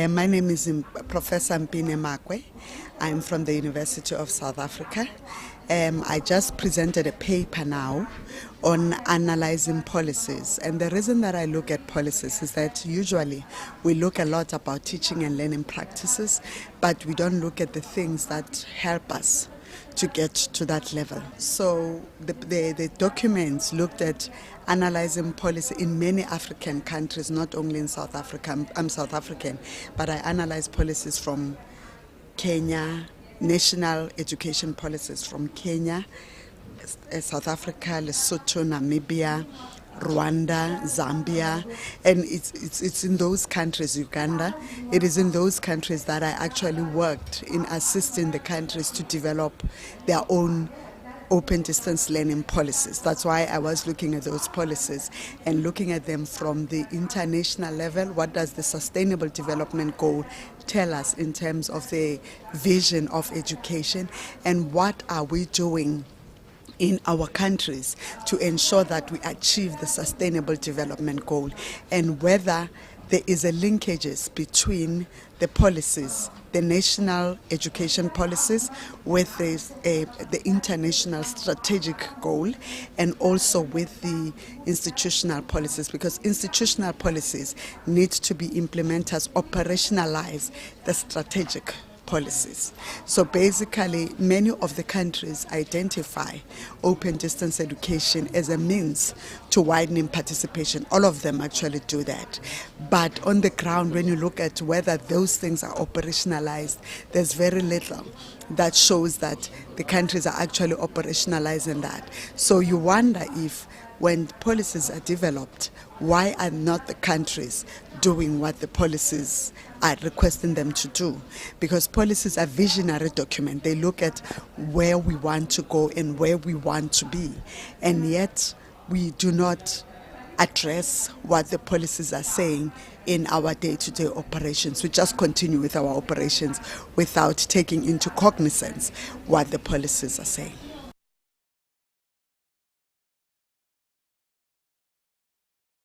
My name is Professor Makwe. I'm from the University of South Africa. I just presented a paper now on analyzing policies, and the reason that I look at policies is that usually we look a lot about teaching and learning practices, but we don't look at the things that help us to get to that level. So the documents looked at analyzing policy in many African countries, not only in South Africa. I'm South African, but I analyze policies from Kenya, national education policies from Kenya, South Africa, Lesotho, Namibia, Rwanda, Zambia, and it's in those countries, Uganda, it is in those countries that I actually worked in assisting the countries to develop their own open distance learning policies. That's why I was looking at those policies and looking at them from the international level. What does the Sustainable Development Goal tell us in terms of the vision of education, and what are we doing in our countries to ensure that we achieve the Sustainable Development Goal, and whether there is a linkages between the policies, the national education policies, with the international strategic goal, and also with the institutional policies, because institutional policies need to be implemented as operationalize the strategic policies. So basically, many of the countries identify open distance education as a means to widening participation. All of them actually do that. But on the ground, when you look at whether those things are operationalized, there's very little that shows that the countries are actually operationalizing that. So you wonder if when policies are developed, why are not the countries doing what the policies are requesting them to do? Because policies are visionary documents. They look at where we want to go and where we want to be. And yet we do not address what the policies are saying in our day-to-day operations. We just continue with our operations without taking into cognizance what the policies are saying.